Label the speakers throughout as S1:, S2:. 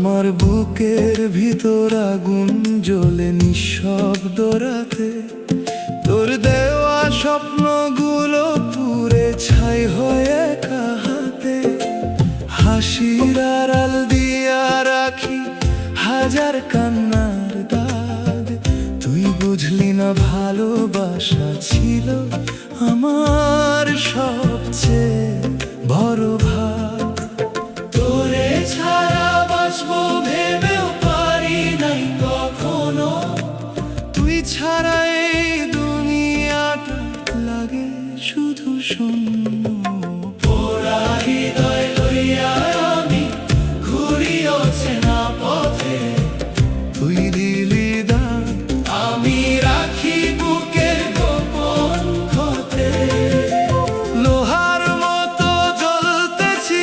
S1: আমার বুকের ভিতর আগুন জ্বলে নিঃশব্দ রাতে, তোর দেওয়া স্বপ্নগুলো পুড়ে ছাই হয়ে একা হাতে। হাসির আড়াল দিয়া রাখি হাজার কান্নার দাগ, তুই বুঝলি না ভালোবাসা ছিল আমার সবচেয়ে বড় ভাগ। তোরে ছাড়া বাঁচবো ভেবেও পারি নাই কখনো, তুই ছাড়া এই দুনিয়াটা লাগে শুধু শূন্য। পোড়া হৃদয় লইয়া আমি ঘুরি অচেনা পথে, তুই দিলি দাগ আমি রাখি বুকের গোপন ক্ষতে। লোহার মতো জ্বলতেছি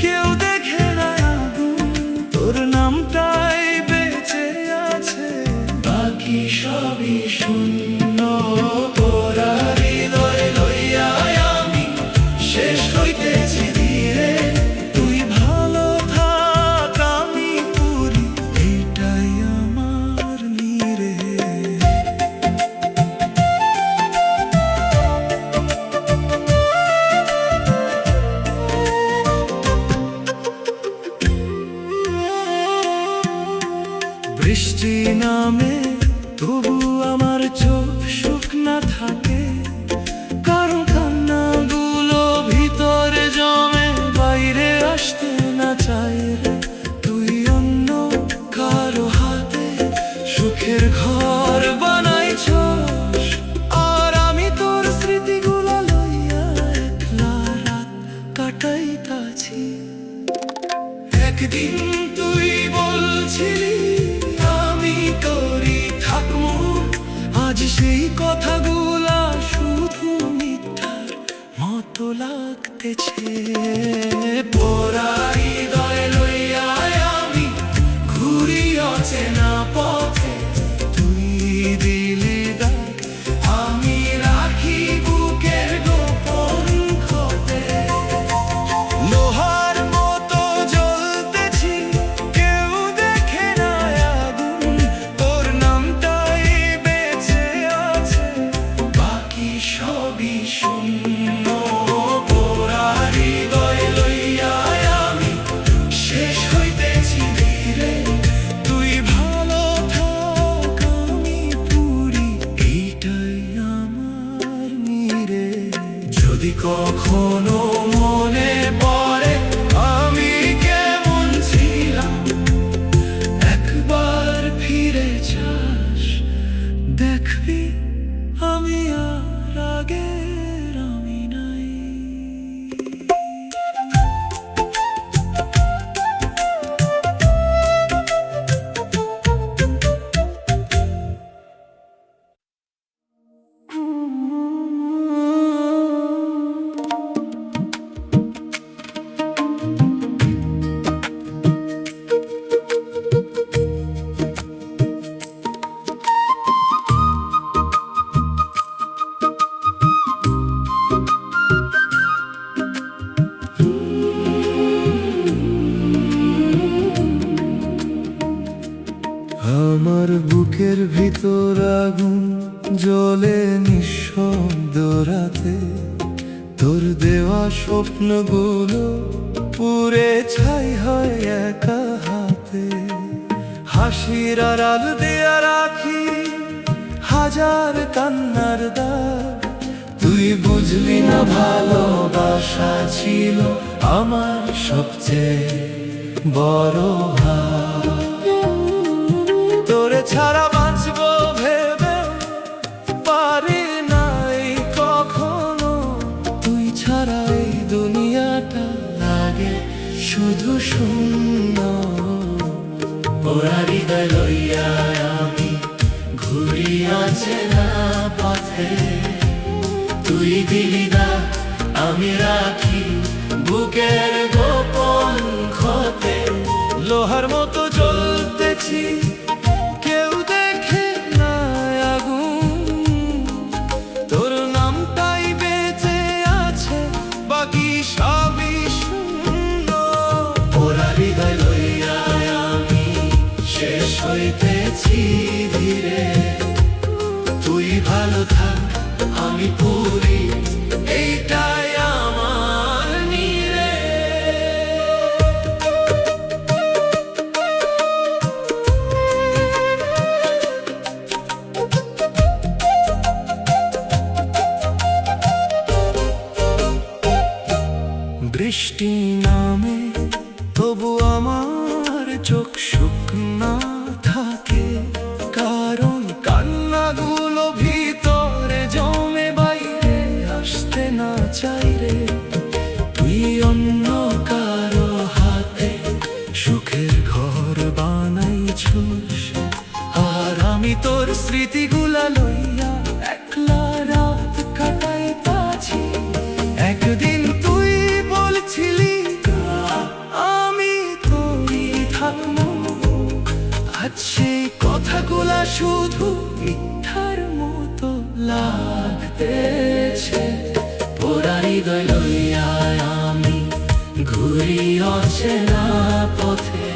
S1: কেউ দেখে না আগুন, তোর নামটাই বেঁচে আছে বাকি সবই শূন্য। পোড়া হৃদয় লইয়া আমি শেষ হইতেছি ধীরে, তুই ভালো থাক আমি পুরি এটাই আমার নিরে। বৃষ্টি নামে তবু আমার চোখ শুকনা থাকে, কারণ কান্নাগুলো ভিতরে জমে বাইরে আসতে না চায় রে। তুই অন্য কারো হাতে সুখের ঘর বানাইছস, আর আমি তোর স্মৃতিগুলো লইয়া একলা রাত কাটাইতাছি। একদিন তুই বলছিলি আমি তোরই থাকবো, আজ সেই কথাগুলা শুধু মিথ্যার মতো লাগতেছে। পোড়া হৃদয় লইয়া আমি ঘুরি অচেনা পথে, তুই দিলি দাগ আমি রাখি বুকের গোপন ক্ষতে। লোহার মতো জ্বলতেছি কেউ দেখে না আগুন, তোর নামটাই বেঁচে আছে বাকি সবই শূন্য। পোড়া হৃদয় লইয়া আমি শেষ হইতেছি ধীরে, তুই ভালো থাক আমি পুরি এইটাই আমার নিরে। যদি কখনো মনে পড়ে আমি কেমন ছিলাম, একবার ফিরে যাস দেখবি আমি আর আগের আমি নাই। আমার বুকের ভিতর আগুন জ্বলে নিঃশব্দ রাতে, তোর দেওয়া স্বপ্নগুলো পুড়ে ছাই হয় একা হাতে। হাসির আড়াল দেয়া রাখি হাজার কান্নার দাগ, তুই বুঝলি না ভালোবাসা ছিল আমার সবচেয়ে বড় ভাগ। তোরে ছাড়া বাঁচবো ভেবে পারি নাই কখনো, তুই ছাড়া এই দুনিয়াটা লাগে শুধু শূন্য। পোড়া হৃদয় লইয়া আমি ঘুরি অচেনা পথে, তুই দিলি দাগ আমি রাখি বুকের গোপন ক্ষতে। লোহার মতো জ্বলতেছি কেউ দেখে না আগুন, তোর নামটাই বেঁচে আছে বাকি সবই শূন্য। পোড়া হৃদয় লইয়া হইতেছি ধীরে। তুই ভালো থাক, আমি পুরি, এইটাই আমার নিরে। বৃষ্টি নামে তবু আমার চোখ শুকনা থাকে, কারণ কান্নাগুলো ভিতরে জমে বাইরে আসতে না চাই রে। তুই অন্য কারো হাতে সুখের ঘর বানাইছিস, আর আমি তোর স্মৃতিগুলা লইয়া একলা রাত কাটাইতাছি। একদিন তুই বলছিলি আমি তোরই থাকবো, আজ সেই কথাগুলা শুধু মিথ্যার মতো লাগতেছে। পোড়া হৃদয় লইয়া আমি ঘুরি অচেনা পথে।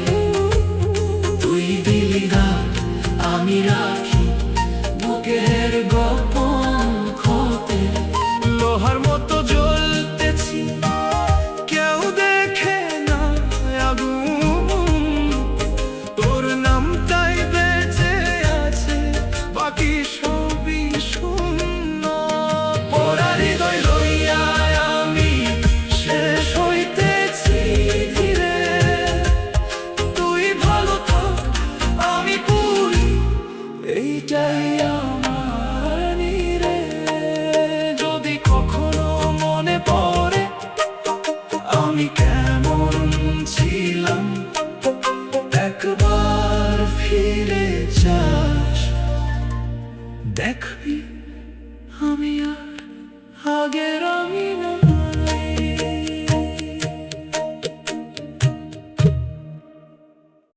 S1: তুই দিলি রাত, আমি রাখি বুকের গোপন ক্ষতে। লোহার মতো জ্বলতেছি, কেউ দেখে না আগুন। তোর নামটাই বেঁচে আছে, বাকি সবই শূন্য। পোড়া হৃদয় লইয়া আমি শেষ হইতেছি ধীরে। তুই ভালো থাক, আমি পুরি, এইটাই আমার নিরে। যদি কখনো মনে পড়ে আমি কেমন ছিলাম, একবার ফিরে যাস, দেখবি